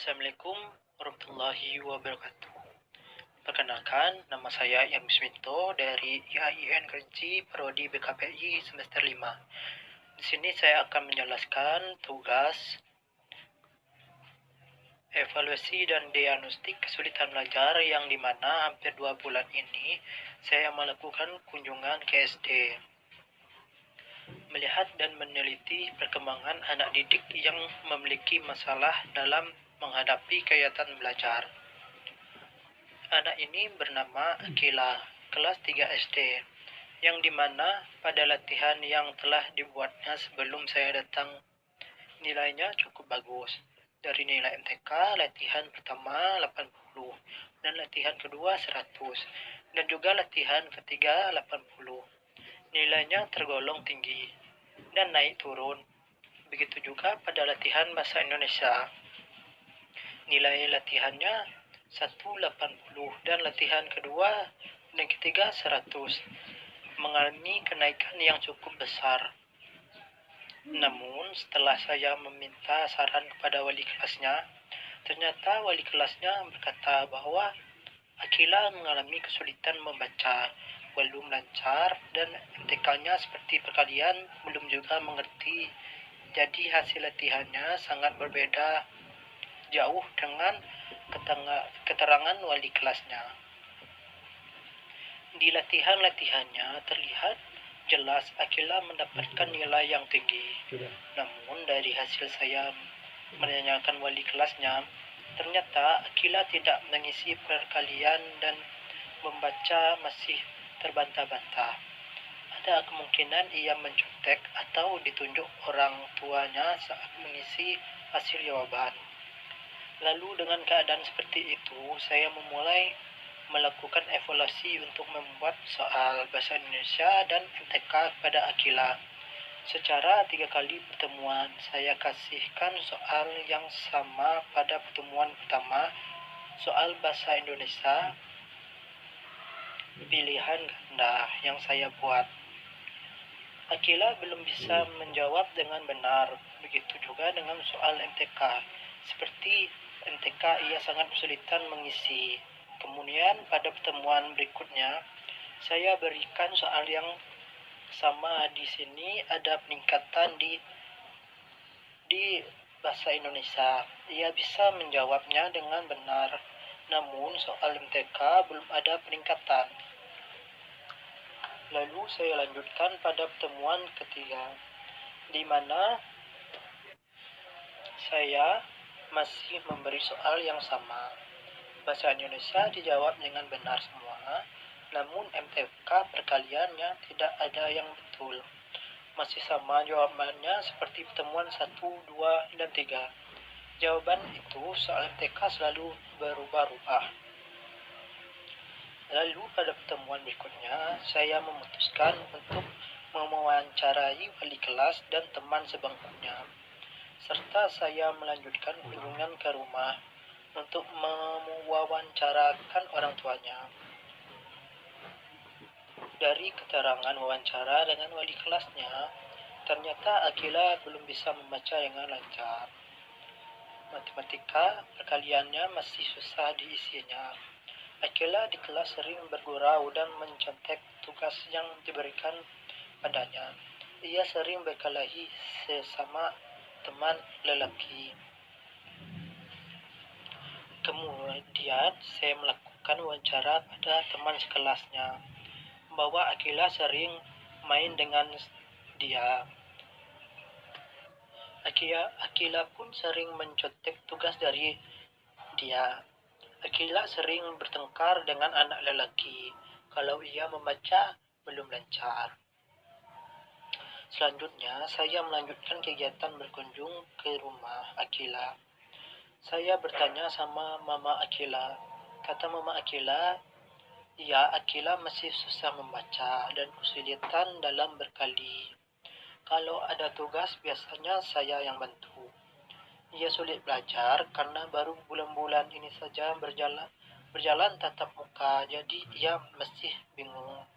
Assalamualaikum warahmatullahi wabarakatuh. Perkenalkan, nama saya Ian Bisminto dari IAIN Kerinci Prodi BKPI semester 5. Di sini saya akan menjelaskan tugas evaluasi dan diagnostik kesulitan belajar yang dimana hampir 2 bulan ini saya melakukan kunjungan ke SD. Melihat dan meneliti perkembangan anak didik yang memiliki masalah dalam menghadapi kegiatan belajar. Anak ini bernama Akila, kelas 3 SD, yang dimana pada latihan yang telah dibuatnya sebelum saya datang, nilainya cukup bagus. Dari nilai MTK, latihan pertama 80, dan latihan kedua 100, dan juga latihan ketiga 80. Nilainya tergolong tinggi, dan naik turun. Begitu juga pada latihan bahasa Indonesia. Nilai latihannya 180 dan latihan kedua dan ketiga 100, mengalami kenaikan yang cukup besar. Namun setelah saya meminta saran kepada wali kelasnya, ternyata wali kelasnya berkata bahwa Akila mengalami kesulitan membaca, belum lancar, dan MTK-nya seperti perkalian belum juga mengerti. Jadi hasil latihannya sangat berbeda jauh dengan keterangan wali kelasnya. Di latihannya terlihat jelas Akila mendapatkan nilai yang tinggi. Namun dari hasil saya menanyakan wali kelasnya, ternyata Akila tidak mengisi perkalian dan membaca masih terbantah-bantah. Ada kemungkinan ia mencontek atau ditunjuk orang tuanya saat mengisi hasil jawaban. Lalu dengan keadaan seperti itu, saya memulai melakukan evaluasi untuk membuat soal bahasa Indonesia dan MTK kepada Akila. Secara 3 kali pertemuan, saya kasihkan soal yang sama pada pertemuan pertama, soal bahasa Indonesia pilihan ganda yang saya buat. Akila belum bisa menjawab dengan benar, begitu juga dengan soal MTK. Seperti MTK ia sangat kesulitan mengisi. Kemudian pada pertemuan berikutnya, saya berikan soal yang sama. Di sini ada peningkatan di bahasa Indonesia. Ia bisa menjawabnya dengan benar. Namun soal MTK belum ada peningkatan. Lalu saya lanjutkan pada pertemuan ketiga, di mana saya masih memberi soal yang sama. Bahasa Indonesia dijawab dengan benar semua, namun MTK perkaliannya tidak ada yang betul. Masih sama jawabannya seperti pertemuan 1, 2, dan 3. Jawaban itu soal MTK selalu berubah-ubah. Lalu pada pertemuan berikutnya, saya memutuskan untuk mewawancarai wali kelas dan teman sebangkunya, serta saya melanjutkan kunjungan ke rumah untuk mewawancarakan orang tuanya. Dari keterangan wawancara dengan wali kelasnya, ternyata Akila belum bisa membaca dengan lancar. Matematika perkaliannya masih susah diisinya. Akila di kelas sering bergurau dan mencontek tugas yang diberikan padanya. Ia sering berkelahi sesama teman lelaki. Kemudian saya melakukan wawancara pada teman sekelasnya bahwa Akila sering main dengan dia. Akila pun sering mencontek tugas dari dia. Akila sering bertengkar dengan anak lelaki kalau ia membaca belum lancar. Selanjutnya, saya melanjutkan kegiatan berkunjung ke rumah Akila. Saya bertanya sama Mama Akila. Kata Mama Akila, ya Akila masih susah membaca dan kesulitan dalam berkali. Kalau ada tugas biasanya saya yang bantu. Ia sulit belajar karena baru bulan-bulan ini saja berjalan tatap muka, jadi ia masih bingung.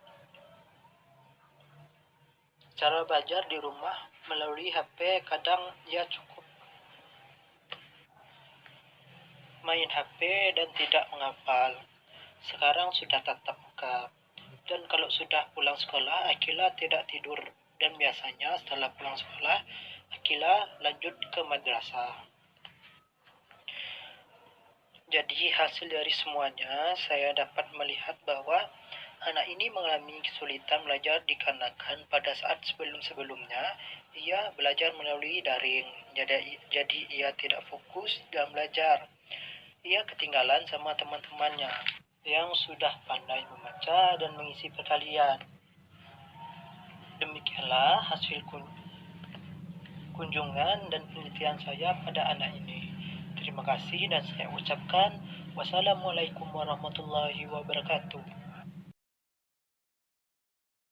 Cara belajar di rumah melalui HP kadang ia cukup main HP dan tidak menghafal. Sekarang sudah tatap muka. Dan kalau sudah pulang sekolah, Akila tidak tidur. Dan biasanya setelah pulang sekolah, Akila lanjut ke madrasah. Jadi hasil dari semuanya, saya dapat melihat bahwa anak ini mengalami kesulitan belajar dikarenakan pada saat sebelum-sebelumnya ia belajar melalui daring. Jadi ia tidak fokus dalam belajar. Ia ketinggalan sama teman-temannya yang sudah pandai membaca dan mengisi perkalian. Demikianlah hasil kunjungan dan penelitian saya pada anak ini. Terima kasih dan saya ucapkan wassalamualaikum warahmatullahi wabarakatuh.